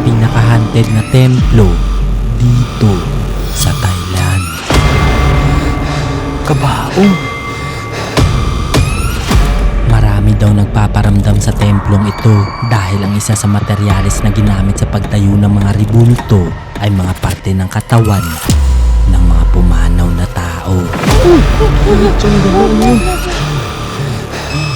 pinaka-haunted na templo dito sa Thailand. Kabaong! Marami daw nagpaparamdam sa templong ito dahil ang isa sa materyales na ginamit sa pagtayo ng mga ribulto ay mga parte ng katawan ng mga pumanaw na tao.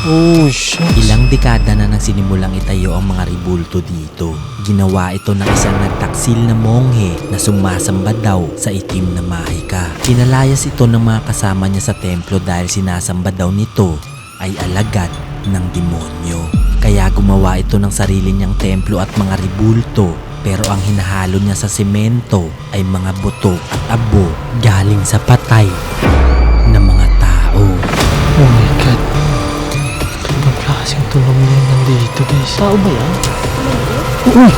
Oh, shit. Ilang dekada na nang sinimulang itayo ang mga ribulto dito. Ginawa ito ng isang nagtaksil na monghe na sumasamba daw sa itim na mahika. Pinalayas ito ng mga kasama niya sa templo dahil sinasamba daw nito ay alagad ng demonyo. Kaya gumawa ito ng sarili niyang templo at mga ribulto, pero ang hinahalo niya sa semento ay mga buto at abo galing sa patay na mga tao. Oh my God. Ibang klaseng tulong na yun nandito, guys. Tao ba yan? Uy!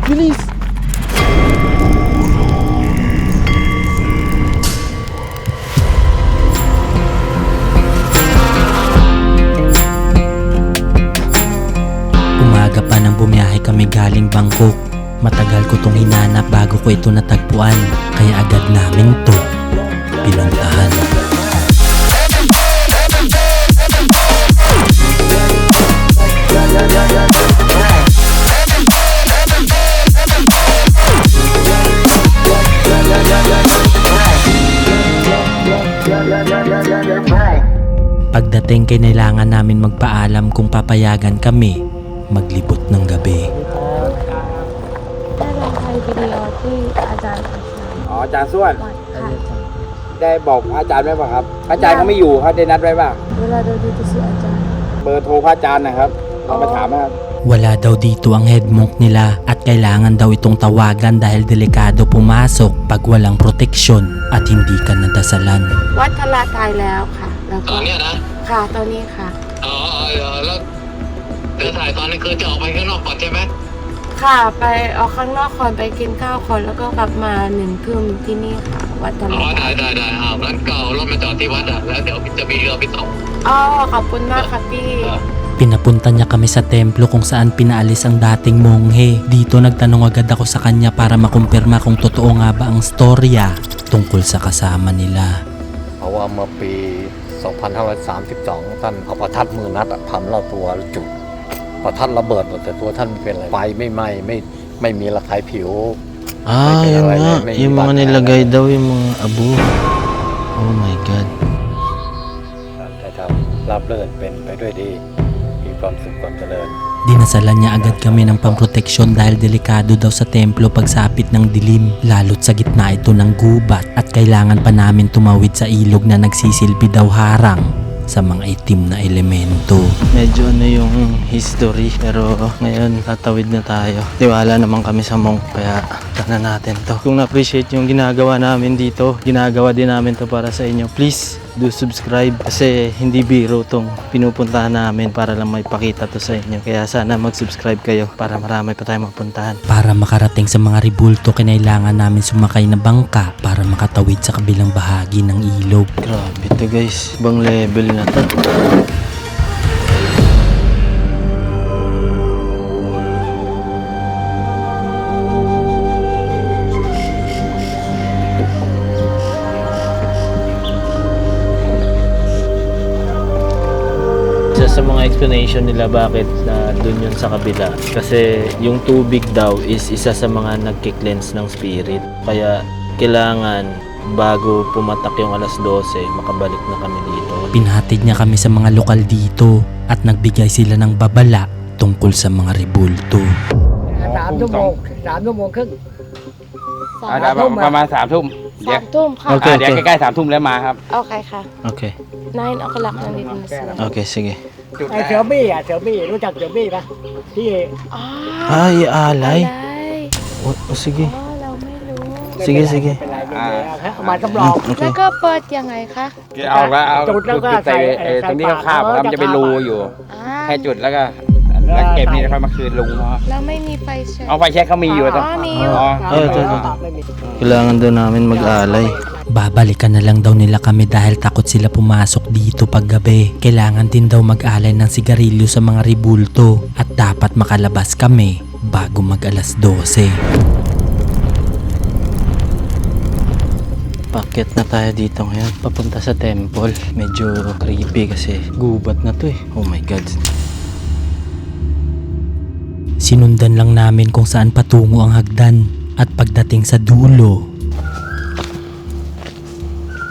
Bilis! Umaga pa nang bumiyahe kami galing Bangkok. Matagal ko tong hinanap bago ko ito natagpuan, kaya agad namin to pinuntahan. Pagdating, kailangan namin magpaalam kung papayagan kami maglibot ng gabi. ได้ลองใช้วิดีโอที่อาจารย์ อ๋ออาจารย์ส้วน วัดค่ะ ได้บอกอาจารย์ไว้ป่ะครับอาจารย์เขาไม่อยู่เขาได้นัดไว้ป่ะ เวลาดูดีๆอาจารย์ เบอร์โทรพระอาจารย์นะครับลองไปถามนะครับ Wala daw dito ang head monk nila at kailangan daw itong tawagan dahil delikado pumasok pag walang proteksyon at hindi ka nadasalan. วัดทลาไทยแล้วค่ะแล้ว ต ก็ อนเนี้ยนะ ค่ะตอนนี้ค่ะ อ๋อแล้วเดี๋ยวถ่ายตอนนี้คือจะออกไปข้างนอกก่อนใช่ไหม ค่ะไปออกข้างนอกก่อนไปกินข้าวก่อนแล้วก็กลับมา1 ทุ่มที่นี่ค่ะ วัดท อ๋ ลา อ ไทย ได้งั้นก็เอารถมาจอดที่วัดอ่ะแล้วเดี๋ยวจะมีเรือไปส่ง อ๋อขอบคุณมากค่ะพี่ Pinapunta niya kami sa templo kung saan pinaalis ang dating monghe. Dito nagtanong agad ako sa kanya para makumpirma kung totoo nga ba ang storya tungkol sa kasama nila. เพราะว่าเมื่อปี 2532 ท่านเอาประทัดมือนัดอะทำรอบตัวจุดประทัดระเบิดหมดแต่ตัวท่านไม่เป็นไรไฟไม่ไหม้ไม่มีระคายผิว Ah, yun nga. Yung mga nilagay daw yung mga abo. Oh my God. แต่ทำราบรื่นเป็นไปด้วยดีมีความสุขความเจริญ Dinasalan niya agad kami ng pamproteksyon dahil delikado daw sa templo pagsapit ng dilim, lalo't sa gitna ito ng gubat at kailangan pa namin tumawid sa ilog na nagsisilbi daw harang sa mga itim na elemento. Medyo ano yung history, pero ngayon tatawid na tayo. Tiwala naman kami sa monk, kaya tanan natin to. Kung na-appreciate yung ginagawa namin dito, ginagawa din namin to para sa inyo. Please do subscribe kasi hindi biro tong pinupuntahan namin para lang may pakita to sa inyo. Kaya sana mag-subscribe kayo para marami pa tayong mapuntahan. Para makarating sa mga ribulto, kinailangan namin sumakay na bangka para makatawid sa kabilang bahagi ng ilog. Grabe to guys, ibang level na to. Isa sa mga explanation nila bakit na dun yun sa kabila, kasi yung tubig daw is isa sa mga nagki-cleanse ng spirit, kaya kailangan bago pumatak yung alas 12 makabalik na kami dito. Pinatid niya kami sa mga lokal dito at nagbigay sila ng babala tungkol sa mga ribulto. 3 ชั่วโมง 3 ชั่วโมงครึ่ง ประมาณ3 ทุ่มเดี๋ยว 3 ทุ่มค่ะ โอเค เดี๋ยวใกล้ๆ3 ทุ่มแล้วมาครับ โอเคค่ะ Okay. 9 o'clock nandito na sila. Okay, sige. จุด ไอ้เสือบี้อ่ะเสือบี้รู้จักเสือบี้ปะที่ Ay, alay. อะไร O sige. อ๋อเราไม่รู้ Sige, sige. เป็นไรไม่เป็นไรเอามาจำลอง แล้ว Okay. ก็เปิดยังไงคะ เอาแล้วเอา จุดแล้วก็ จุดใส่ ใส่ ตรงนี้ก็คาบครับมันจะเป็นรูอยู่ อ่า แค่จุดแล้วก็เก็บนี่แล้วค่อยมาคืนลุงเขา เราไม่มีไฟแช็ก เอาไฟแช็กเขามีอยู่ อ๋อมีอยู่ อ๋อ เออ ไม่มี Kailangan daw namin mag-alay. Babalikan na lang daw nila kami dahil takot sila pumasok dito paggabi. Kailangan din daw mag-alay ng sigarilyo sa mga ribulto at dapat makalabas kami bago mag alas 12. Pakyat na tayo dito ngayon. Papunta sa temple. Medyo creepy kasi gubat na to eh. Oh my God. Sinundan lang namin kung saan patungo ang hagdan at pagdating sa dulo,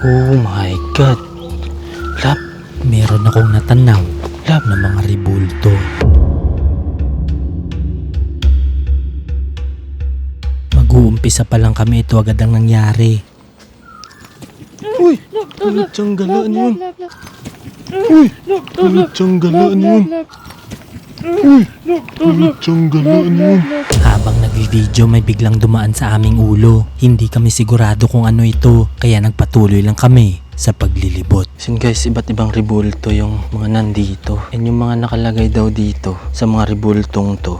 Oh my God. Lap. meron akong natanaw Lap. na mga ribulto. Mag-uumpisa pa lang kami, ito agad ang nangyari. Uy! Tulitsanggalaan yun. Uy! Tulitsanggalaan yun. Uy! Tulitsanggalaan yun. Habang nag-video may biglang dumaan sa aming ulo. Hindi kami sigurado kung ano ito, kaya nagpatuloy lang kami sa paglilibot. So guys, iba't ibang ribulto yung mga nandito. And yung mga nakalagay daw dito sa mga ribultong to,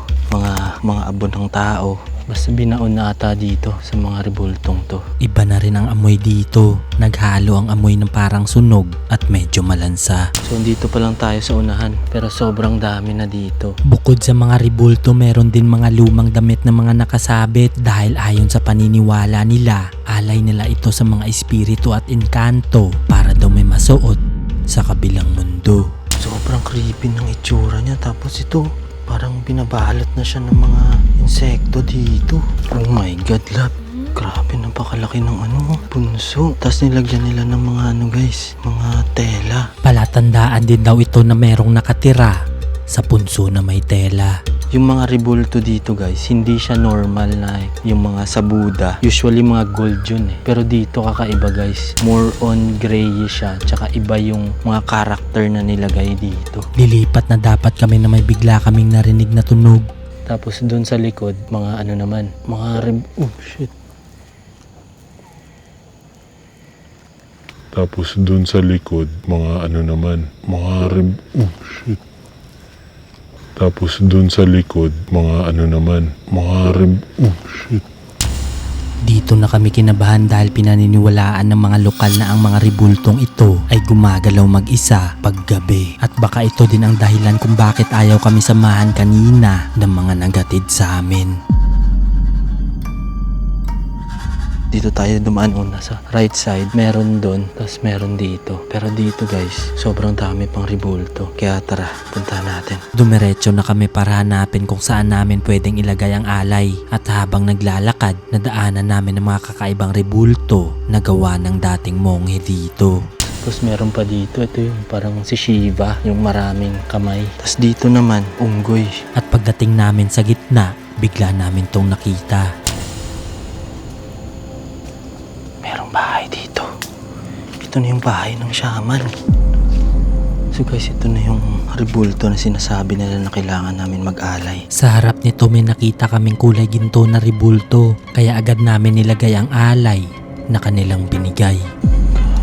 mga abon ng tao. Basta binaon na ata dito sa mga ribultong to. Iba na rin ang amoy dito. Naghalo ang amoy ng parang sunog at medyo malansa. So dito pa lang tayo sa unahan, pero sobrang dami na dito. Bukod sa mga ribulto, meron din mga lumang damit na mga nakasabit dahil ayon sa paniniwala nila, alay nila ito sa mga espiritu at engkanto para daw may masuot sa kabilang mundo. Sobrang creepy ng itsura niya. Tapos ito, parang binabalot na siya ng mga insekto dito. Oh my God, lab. Grabe, napakalaki ng punso. Tapos nilagyan nila ng mga guys, mga tela. Palatandaan din daw ito na merong nakatira sa punso na may tela. Yung mga ribulto dito guys, hindi siya normal na yung mga sa Buddha. Usually mga gold yun eh. Pero dito kakaiba guys. More on grayish siya. Tsaka iba yung mga character na nilagay dito. Lilipat na dapat kami na may bigla kaming narinig na tunog. Tapos dun sa likod, mga naman. Mga oh shit. Tapos dun sa likod, mga naman, oh shit. Tapos dun sa likod, mga naman, oh shit. Dito na kami kinabahan dahil pinaniniwalaan ng mga lokal na ang mga ribultong ito ay gumagalaw mag-isa paggabi. At baka ito din ang dahilan kung bakit ayaw kami samahan kanina ng mga nagatid sa amin. Dito tayo dumaan una sa right side. Meron doon, tapos meron dito. Pero dito guys, sobrang dami pang ribulto. Kaya tara, punta natin. Dumiretso na kami para hanapin kung saan namin pwedeng ilagay ang alay. At habang naglalakad, nadaanan namin ang mga kakaibang ribulto na gawa ng dating monghe dito. Tapos meron pa dito, ito yung parang si Shiva, yung maraming kamay. Tapos dito naman, unggoy. At pagdating namin sa gitna, bigla namin tong nakita. Merong bahay dito. Ito na yung bahay ng shaman. So guys, ito na yung ribulto na sinasabi nila na kailangan namin mag-alay. Sa harap nito may nakita kaming kulay ginto na ribulto, kaya agad namin nilagay ang alay na kanilang binigay.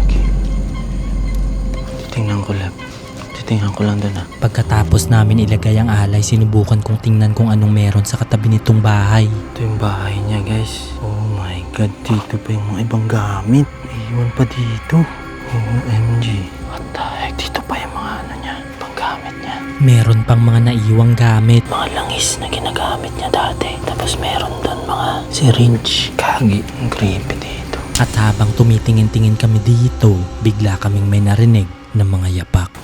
Okay. Titingnan ko lang. Titingnan ko lang doon Pagkatapos namin ilagay ang alay, sinubukan kong tingnan kung anong meron sa katabi nitong bahay. Ito yung bahay niya guys. Oh my God, dito pa yung mga ibang gamit. Iwan pa dito. OMG. What the heck? Dito pa yung mga niya, panggamit niya. Meron pang mga naiwang gamit. Mga langis na ginagamit niya dati. Tapos meron doon mga syringe. Kagi, ang creepy dito. At habang tumitingin-tingin kami dito, bigla kaming may narinig ng mga yapak.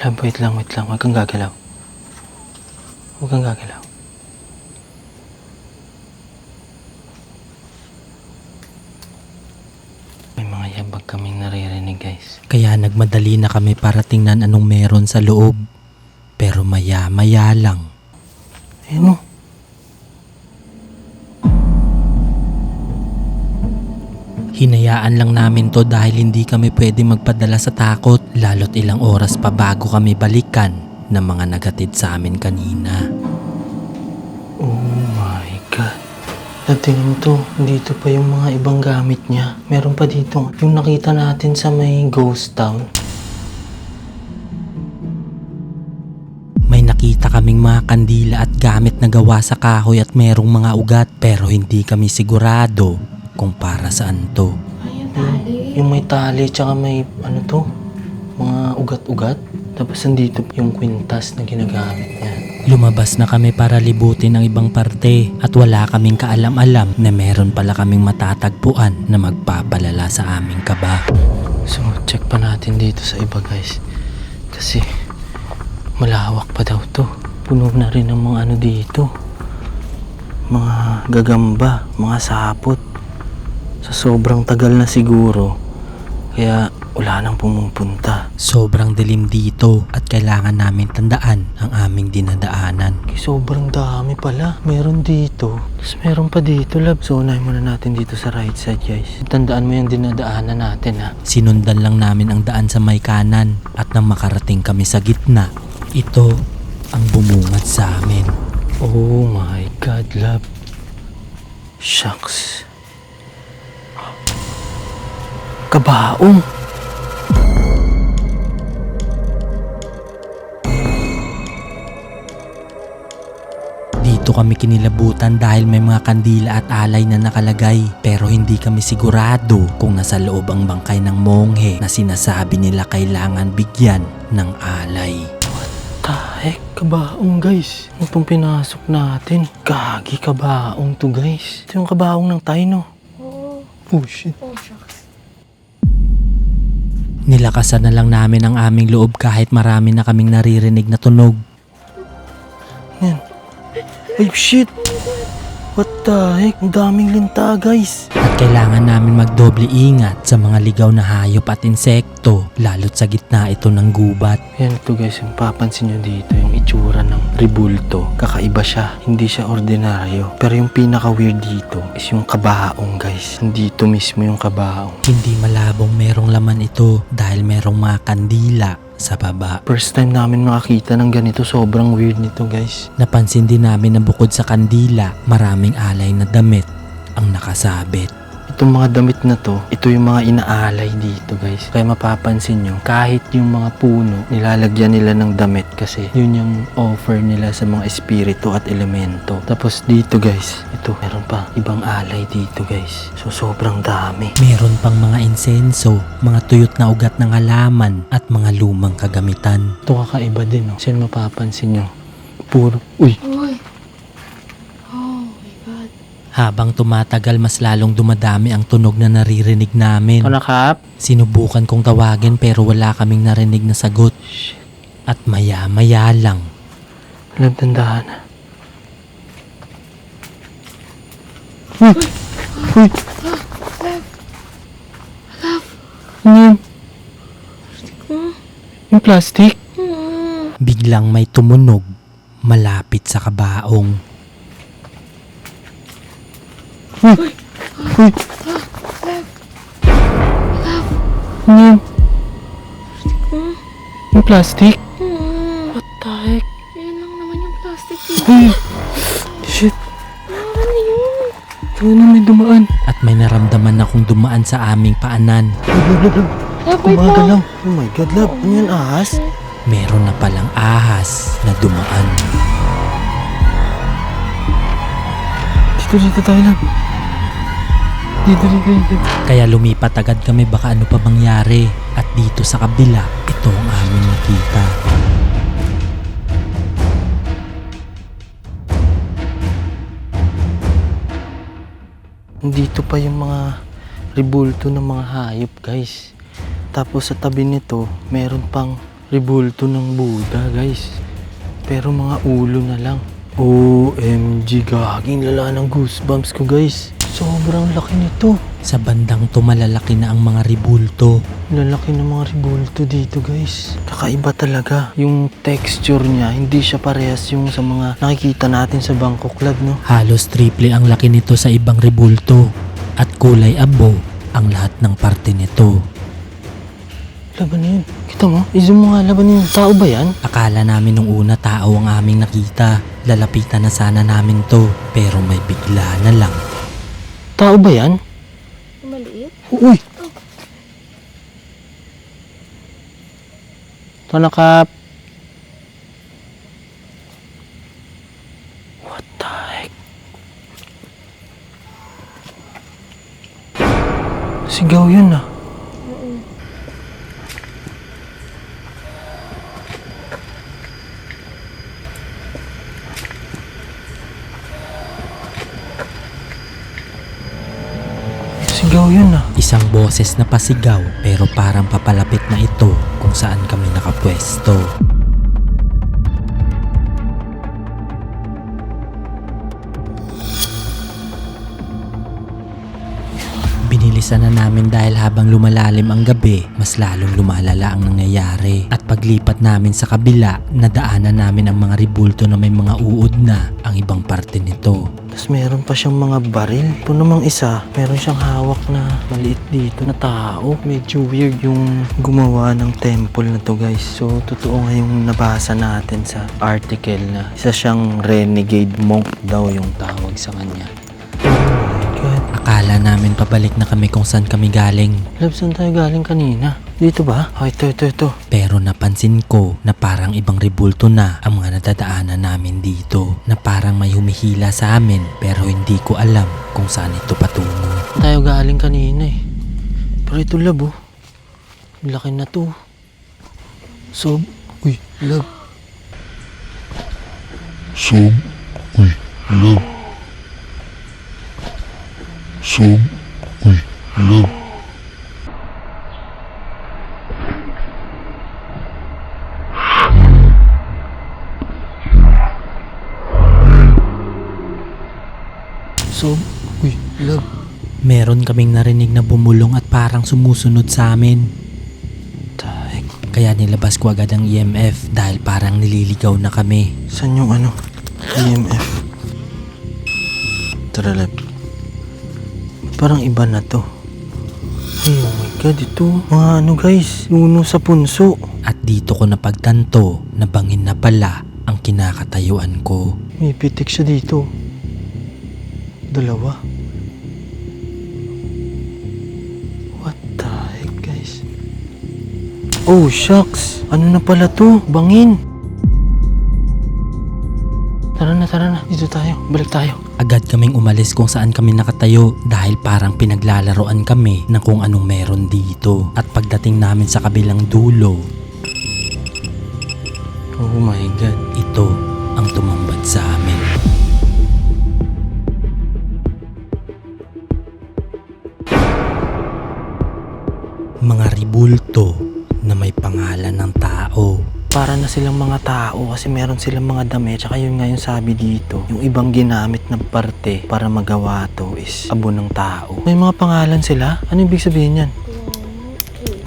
Lab, wait lang. Huwag kang gagalaw. Huwag kang gagalaw. May mga yabag kaming naririnig guys. Kaya nagmadali na kami para tingnan anong meron sa loob. Pero maya-maya lang, Ayun o. hinayaan lang namin to dahil hindi kami pwede magpadala sa takot. Lalo't ilang oras pa bago kami balikan ng mga nagatid sa amin kanina. Oh my God. Tingnan mo to. Dito pa yung mga ibang gamit niya. Meron pa dito. Yung nakita natin sa may ghost town. May nakita kaming mga mga kandila at gamit na gawa sa kahoy at merong mga ugat pero hindi kami sigurado kung para saan to. Yung may tali tsaka may ano to, mga ugat-ugat. Tapos nandito yung kwintas na ginagamit niya. Lumabas na kami para libutin ang ibang parte at wala kaming kaalam-alam na meron pala kaming matatagpuan na magpapalala sa aming kaba. So check pa natin dito sa iba guys. Kasi malawak pa daw to. Puno na rin ng mga ano dito. Mga gagamba, mga sapot. Sa sobrang tagal na siguro. Kaya wala nang pumupunta. Sobrang dilim dito at kailangan namin tandaan ang aming dinadaanan. Sobrang dami pala. Meron dito. Tapos meron pa dito, lab. So, unahin muna natin dito sa right side, guys. Tandaan mo yung dinadaanan natin, ha. Sinundan lang namin ang daan sa may kanan at nang makarating kami sa gitna, ito ang bumungad sa amin. Oh my God, lab. Shucks. Kabaong. Dito kami kinilabutan dahil may mga kandila at alay na nakalagay pero hindi kami sigurado kung nasa loob ang bangkay ng monghe na sinasabi nila kailangan bigyan ng alay. Tahek, kabaong guys. Ano itong pinasok natin? Gagi, kabaong to guys. Ito yung kabaong ng Taino. Oh shit. Nilakasan na lang namin ang aming loob kahit marami na kaming naririnig na tunog. Yan. Ay shit. What the heck? Ang daming linta guys. At kailangan namin magdoble ingat sa mga ligaw na hayop at insekto lalo't sa gitna ito ng gubat. Yan to guys, yung papansin nyo dito, yung itsura ng ribulto. Kakaiba siya, hindi siya ordinaryo. Pero yung pinaka-weird dito is yung kabaong guys. Nandito mismo yung kabaong. Hindi malabong merong laman ito dahil merong mga kandila sa baba. First time namin makakita ng ganito, sobrang weird nito guys. Napansin din namin na bukod sa kandila, maraming alay na damit ang nakasabit. Itong mga damit na to, ito yung mga inaalay dito guys. Kaya mapapansin nyo, kahit yung mga puno, nilalagyan nila ng damit kasi yun yung offer nila sa mga espiritu at elemento. Tapos dito guys, ito meron pa ibang alay dito guys. So sobrang dami. Meron pang mga insenso, mga tuyot na ugat ng halaman at mga lumang kagamitan. Ito kakaiba din no. Kasi mapapansin nyo, puro, uy! Uy. Oh my God. Habang tumatagal mas lalong dumadami ang tunog na naririnig namin. Kap? Sinubukan kong tawagin pero wala kaming narinig na sagot. At maya-maya lang. Lab, tandahan. Uy! Ano yun? Yung plastic? Biglang may tumunog malapit sa kabaong. Uy! Ano yun? Yung plastic? What the heck? Yan lang naman yung plastic dito. Uy! Shit! Ano yun? Ano na may dumaan? At may naramdaman akong dumaan sa aming paanan. Labay pa. Kumagalaw. Oh my God, lab. Ano yan, ahas? Meron na palang ahas na dumaan. Dito tayo lang. Dito. Kaya lumipat agad kami baka ano pa mangyari. At dito sa kabila, ito ang aming nakita. Dito pa yung mga ribulto ng mga hayop guys. Tapos sa tabi nito, meron pang ribulto ng Buddha guys. Pero mga ulo na lang. OMG, gaging lala ng goosebumps ko guys. Sobrang laki nito. Sa bandang to malalaki na ang mga ribulto. Lalaki ng mga ribulto dito guys. Kakaiba talaga. Yung texture niya, hindi siya parehas yung sa mga nakikita natin sa Bangkok Club, no? Halos triple ang laki nito sa ibang ribulto. At kulay abo ang lahat ng parte nito. Laban na yun. Kita mo? I-zoom mo nga, laban na yun. Tao ba yan? Akala namin nung una tao ang aming nakita. Lalapitan na sana namin to. Pero may bigla na lang. Tao ba yan? Maliit? Uy! Ito na, Kap. Sigaw yun ah. Sigaw yun ah. Isang boses na pasigaw pero parang papalapit na ito kung saan kami nakapwesto. Binilisan na namin dahil habang lumalalim ang gabi, mas lalong lumalala ang nangyayari. At paglipat namin sa kabila, nadaanan namin ang mga ribulto na may mga uod na ang ibang parte nito. Tapos meron pa siyang mga baril. Ito namang isa, meron siyang hawak na maliit dito na tao. Medyo weird yung gumawa ng temple na to guys. So totoo nga yung nabasa natin sa article na isa siyang renegade monk daw yung tawag sa kanya. Oh my God. Akala namin pabalik na kami kung saan kami galing. Love, saan tayo galing kanina? Dito ba? Oh, ito. Pero napansin ko na parang ibang ribulto na ang mga nadadaanan namin dito. Na parang may humihila sa amin pero hindi ko alam kung saan ito patungo. Saan tayo galing kanina eh. Pero ito love oh. Laki na to. So, uy, love. Sob. Uy, love. Sob. Uy, love. So, uy, love. Meron kaming narinig na bumulong at parang sumusunod sa amin. Taek. Kaya nilabas ko agad ang EMF dahil parang nililigaw na kami. Saan yung ano? EMF. Tara, love. Parang iba na to. Ay, oh my God, ito. Mga ano guys, nuno sa punso. At dito ko napagtanto na bangin na pala ang kinakatayuan ko. May pitik siya dito. Dalawa. What the heck, guys? Oh, shucks. Ano na pala to? Bangin. Tara na. Dito tayo. Balik tayo. Agad kaming umalis kung saan kami nakatayo dahil parang pinaglalaroan kami ng kung anong meron dito. At pagdating namin sa kabilang dulo, Oh my God. ito ang tumambad sa amin. Mga ribulto na may pangalan ng tao. Para na silang mga tao kasi meron silang mga damit. Tsaka yun nga yung sabi dito. Yung ibang ginamit na parte para magawa to is abo ng tao. May mga pangalan sila? Ano ibig sabihin yan?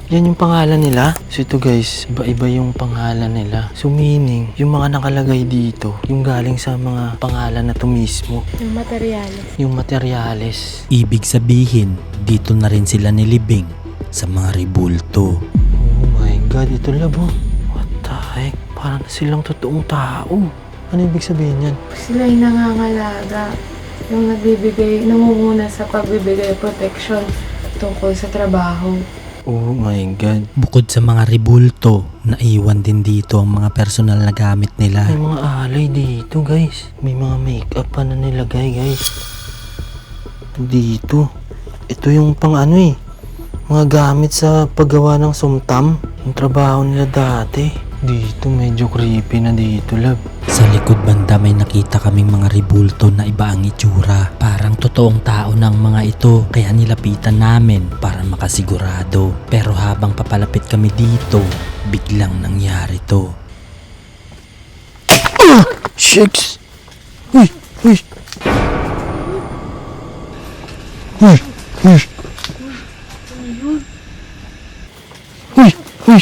Yan yung pangalan nila. So ito guys, iba-iba yung pangalan nila. So meaning, yung mga nakalagay dito, yung galing sa mga pangalan na to mismo. Yung materyales. Yung materyales. Ibig sabihin, dito na rin sila nilibing sa mga ribulto. Oh my God, ito labo. What the heck? Parang na silang totoong tao. Ano ibig sabihin yan? Sila yung nangangalaga. Yung namumuna sa pagbibigay protection tungkol sa trabaho. Oh my God. Bukod sa mga ribulto, naiwan din dito ang mga personal na gamit nila. May mga alay dito guys. May mga makeup pa na nilagay guys. Dito. Ito yung pang ano eh. Mga gamit sa paggawa ng sumtam. Yung trabaho nila dati. Dito medyo creepy na dito love. Sa likod banda may nakita kaming mga ribulto na iba ang itsura. Parang totoong tao ng mga ito kaya nilapitan namin para makasigurado. Pero habang papalapit kami dito, biglang nangyari to. Shakes! Uy! Uy! Uy, uy. Uy! Uy!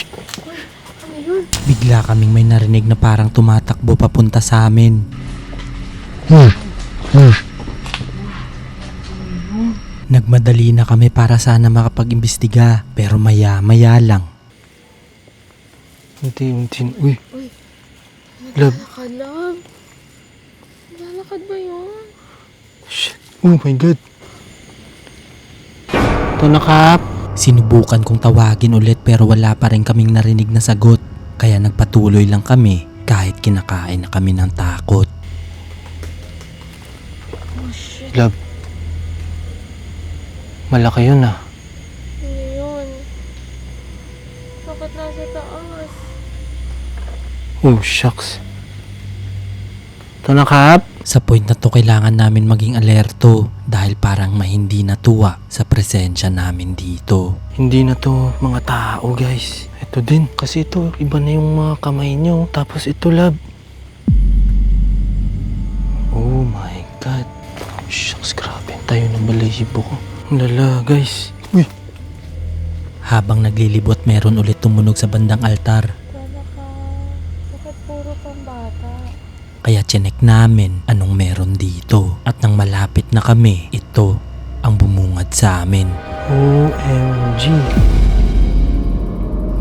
Bigla kaming may narinig na parang tumatakbo papunta sa amin. Uy, uy. Nagmadali na kami para sana makapag-imbestiga pero maya-maya lang. Unti-unti. Uy! Love. Love. Lalakad ba yun? Shit. Oh my God. Ito na Kap. Sinubukan kong tawagin ulit pero wala pa rin kaming narinig na sagot. Kaya nagpatuloy lang kami kahit kinakain na kami ng takot. Love. Malaki yun ah. Oh, shucks. Ito na, Kap. Sa point na to kailangan namin maging alerto dahil parang may hindi natuwa sa presensya namin dito. Hindi na to mga tao, guys. Ito din. Kasi ito, iba na yung mga kamay nyo. Tapos ito, lab. Oh my God. Shucks, grabe. Tayo ng balahibo ko. Ang lala, guys. Uy. Habang naglilibot meron ulit tumunog sa bandang altar. Bakit puro pambata? Kaya chinek namin anong meron dito. At nang malapit na kami, ito ang bumungad sa amin. OMG.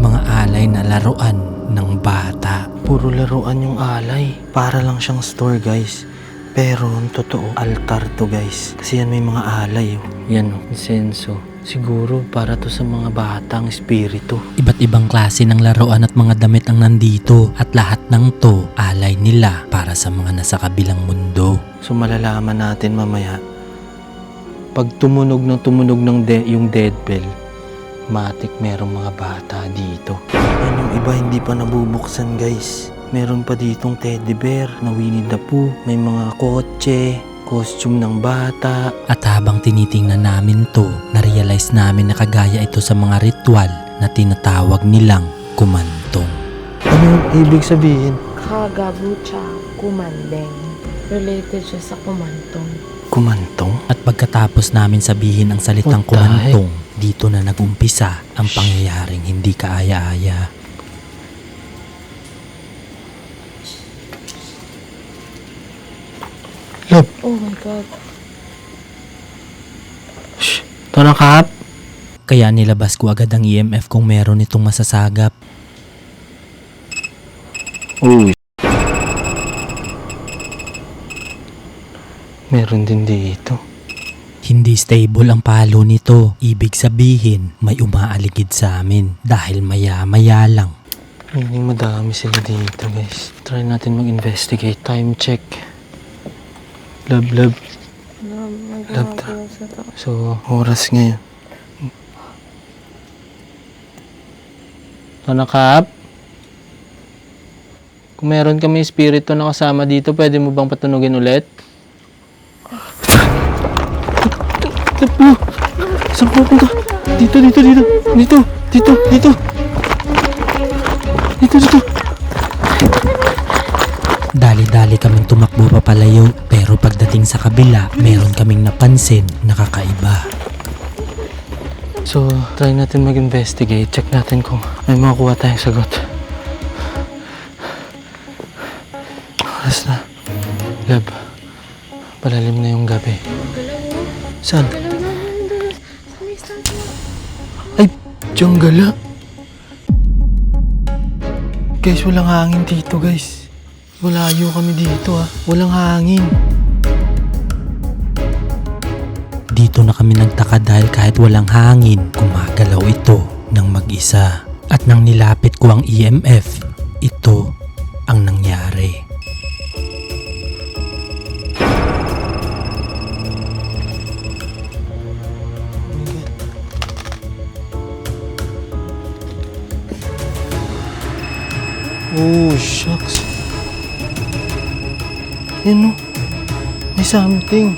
Mga alay na laruan ng bata. Puro laruan yung alay. Para lang siyang store, guys. Pero ang totoo, altar to, guys. Kasi yan may mga alay. Oh. Yan, oh, insenso. Siguro para to sa mga batang espiritu. Iba't ibang klase ng laruan at mga damit ang nandito. At lahat ng to, alay nila para sa mga nasa kabilang mundo. So malalaman natin mamaya. Pag tumunog yung dead bell, matik merong mga bata dito. Yan yung iba hindi pa nabubuksan, guys. Meron pa ditong teddy bear na Winnie the Pooh. May mga kotse, costume ng bata. At habang tinitingnan namin to, narealize namin na kagaya ito sa mga ritual na tinatawag nilang kumantong. Ano yung ibig sabihin? Kagabucha kumandeng. Related siya sa kumantong. Kumantong? At pagkatapos namin sabihin ang salitang What the kumantong, dito na nag-umpisa ang pangyayaring hindi kaaya-aya. Lab, Oh my God. ito na, Kap. Kaya nilabas ko agad ang EMF kung meron itong masasagap. Uy. Meron din dito. Hindi stable ang palo nito. Ibig sabihin, may umaaligid sa amin dahil maya-maya lang. Meaning madami sila dito, guys. Try natin mag-investigate. Time check. Lab. Nagagawa sa to. So, oras ngayon. Ano, Kap? Kung meron kami espiritu na kasama dito, pwede mo bang patunugin ulit? Saan ko punta? Dito. Dali-dali kaming tumakbo papalayo, pero pagdating sa kabila, meron kaming napansin na kakaiba. So, try natin mag-investigate. Check natin kung may makuha tayong sagot. Oras na. Lab, palalim na yung gabi. Saan? Ay, diyang gala. Guys, walang hangin dito, guys. Malayo kami dito, ah. Walang hangin. Dito na kami nagtaka dahil kahit walang hangin, gumagalaw ito ng mag-isa. At nang nilapit ko ang EMF, ito ang nangyari. Oh, shucks. Yan, oh. May something.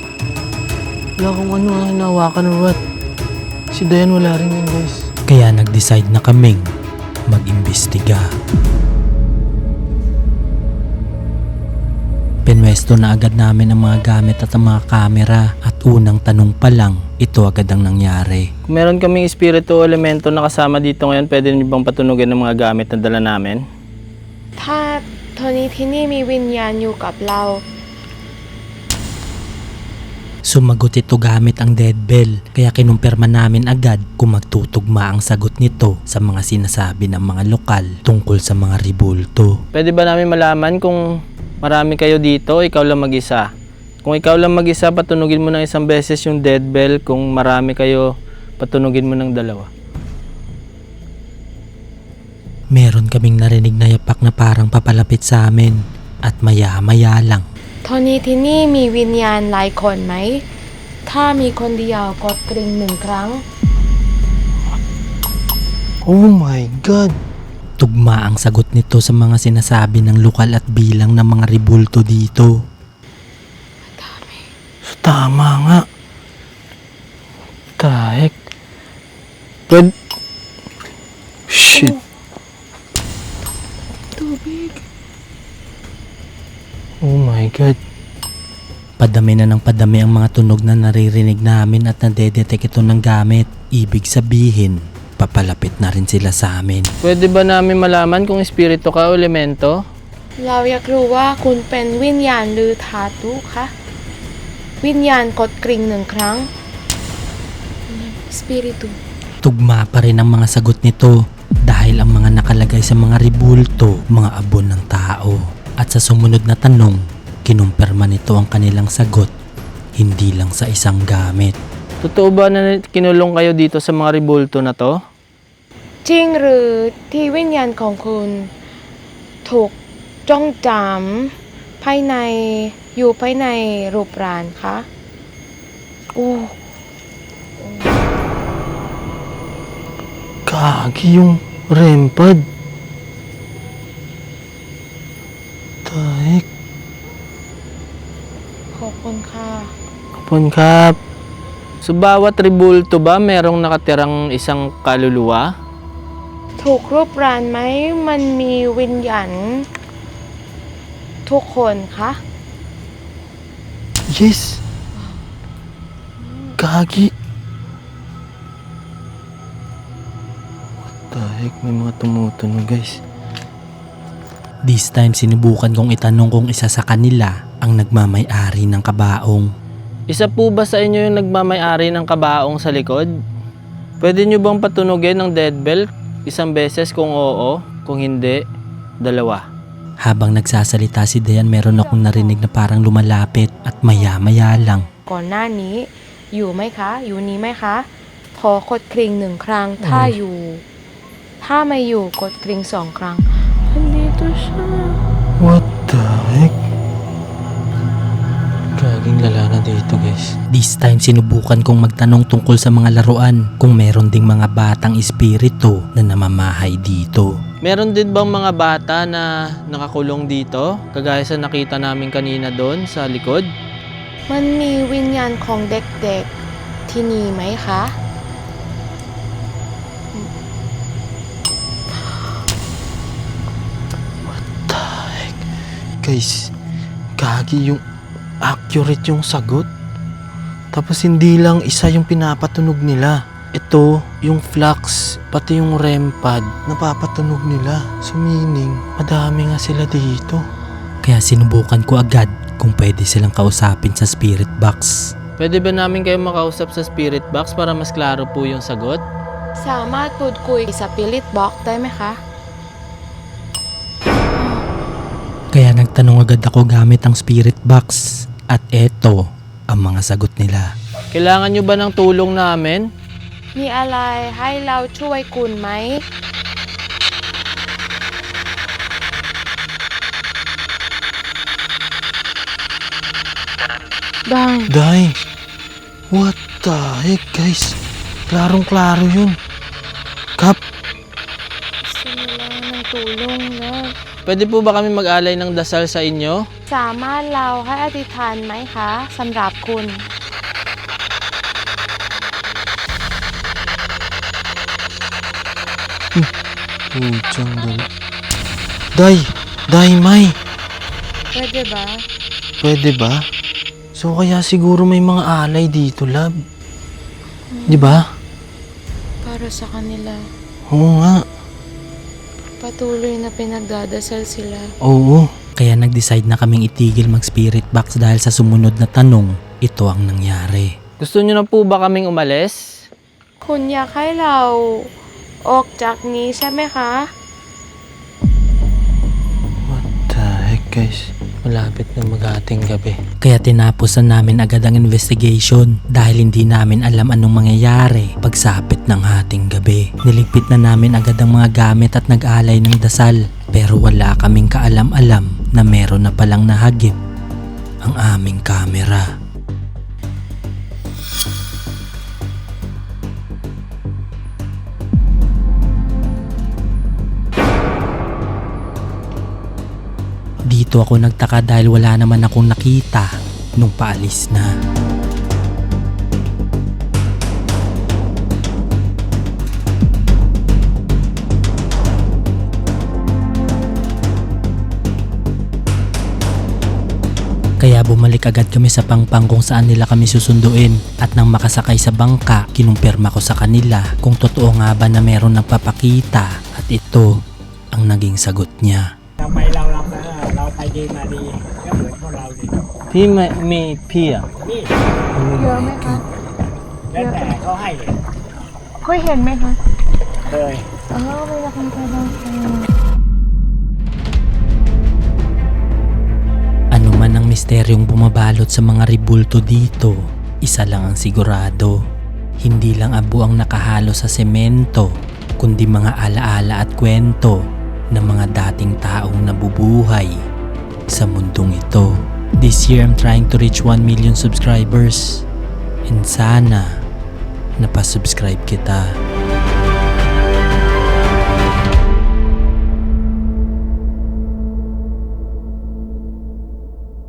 Wala kung ano, hinawakan or what. Si Dayan wala rin yun, guys. Kaya nag-decide na kaming mag-imbestiga. Pinwesto na agad namin ang mga gamit at ang mga kamera at unang tanong pa lang, ito agad ang nangyari. Kung meron kaming espiritu o elemento na kasama dito ngayon, pwede niyo bang patunugin ng mga gamit na dala namin? ถ้าตอนนี้ที่นี่มีวิญญาณอยู่กับเรา Sumagot ito gamit ang dead bell, kaya kinumpirma namin agad kung magtutugma ang sagot nito sa mga sinasabi ng mga lokal tungkol sa mga ribulto. Pwede ba namin malaman kung marami kayo dito o ikaw lang mag-isa? Kung ikaw lang mag-isa, patunugin mo ng isang beses yung dead bell. Kung marami kayo, patunugin mo ng dalawa. Meron kaming narinig na yapak na parang papalapit sa amin at maya-maya lang. ตอนนี้ที่นี่มีวิญญาณหลายคนไหม ถ้ามีคนเดียวกดกริ่ง1 ครั้ง Oh my God! Tugma ang sagot nito sa mga sinasabi ng lokal at bilang ng mga rebulto dito. So, tama nga. Tahek. But... Shit. Tubig. Oh my God. Padami na ng padami ang mga tunog na naririnig namin at nadedetect ito ng gamit. Ibig sabihin, papalapit na rin sila sa amin. Pwede ba namin malaman kung espiritu ka o elemento? เราอยากรู้ว่าคุณเป็นวิญญาณหรือธาตุคะวิญญาณกดกริ่ง1 ครั้ง Spiritu. Tugma pa rin ang mga sagot nito dahil ang mga nakalagay sa mga rebulto, mga abon ng tao. At sa sumunod na tanong, kinumpirma nito ang kanilang sagot, hindi lang sa isang gamit. Totoo ba na kinulong kayo dito sa mga rebulto na to? จริงหรือที่วิญญาณของคุณถูกจ้องจำภายในอยู่ภายในรูปร่างคะโอ้ Kagi yung rempad. Tahek. ขอบคุณค่ะ Kapon kap. So bawat rebulto ba merong nakatirang isang kaluluwa? ถูกรูปรานไหมมันมีวิญญาณทุกคนคะ Yes. Kagi. What the heck? May mga tumutunog guys. This time sinubukan kong itanong kung isa sa kanila ang nagmamay-ari ng kabaong. Isa po ba sa inyo yung nagmamay-ari ng kabaong sa likod? Pwede nyo bang patunogin ng dead bell? Isang beses kung oo, kung hindi, 2. Habang nagsasalita si Dayan, meron akong narinig na parang lumalapit at maya-maya lang. ก่อนหน้านี้อยู่ไหมคะ อยู่นี้ไหมคะขอกดกริ่ง1 ครั้งถ้าอยู่ ถ้าไม่อยู่กดกริ่ง2 ครั้ง Andito siya. What the heck? Gaging lala na dito guys. This time sinubukan kong magtanong tungkol sa mga laruan kung meron ding mga batang espiritu na namamahay dito. Meron din bang mga bata na nakakulong dito? Kagaya sa nakita namin kanina doon sa likod? มันมีวิญญาณของเด็กๆที่นี่ไหมคะ Guys, gagi yung accurate yung sagot. Tapos hindi lang isa yung pinapatunog nila. Ito, yung flux, pati yung REM pad, napapatunog nila. So meaning, madami nga sila dito. Kaya sinubukan ko agad kung pwede silang kausapin sa spirit box. Pwede ba namin kayo makausap sa spirit box para mas klaro po yung sagot? สามารถพูดคุยสปิริตบ็อกซ์ได้ไหมคะ Kaya nagtanong agad ako gamit ang spirit box at eto ang mga sagot nila. Kailangan nyo ba ng tulong namin? มีอะไรให้เราช่วยคุณไหม ได้ Day, what the heck guys? Klarong-klaro yun. Kap, Simula ng tulong na pwede po ba kami mag-alay ng dasal sa inyo? สามารถเราให้อธิษฐานไหมคะสำหรับคุณ Puchang dali. Day, May. Pwede ba? Pwede ba? So kaya siguro may mga alay dito, lab. Di ba? Para sa kanila. Oo nga. Patuloy na pinagdadasal sila. Oo. Kaya nag-decide na kaming itigil mag-spirit box dahil sa sumunod na tanong, ito ang nangyari. Gusto nyo na po ba kaming umalis? คุณอยากให้เราออกจากนี้ใช่ไหมคะ What the heck guys? Malapit na mag-ating gabi. Kaya tinapos na namin agad ang investigation dahil hindi namin alam anong mangyayari pagsapit ng hating gabi. Niligpit na namin agad ang mga gamit at nag-alay ng dasal pero wala kaming kaalam-alam na meron na palang nahagip ang aming kamera. Dito ako nagtaka dahil wala naman akong nakita nung paalis na. Kaya bumalik agad kami sa Pangpang kung saan nila kami susunduin at nang makasakay sa bangka, kinumpirma ko sa kanila kung totoo nga ba na meron nagpapakita at ito ang naging sagot niya. เราไปเราไปดีมาดีก็เหมือนพวกเราดิ พี่มีพี่อ่ะ นี่ เยอะไหมคะ แล้วแต่เขาให้ เคยเห็นไหมคะ เคย may nakita daw kayo. Ano man ang misteryong bumabalot sa mga ribulto dito, isa lang ang sigurado. Hindi lang abo ang nakahalo sa semento, kundi mga alaala at kwento ng mga dating taong nabubuhay sa mundong ito. This year I'm trying to reach 1 million subscribers. And sana napasubscribe kita.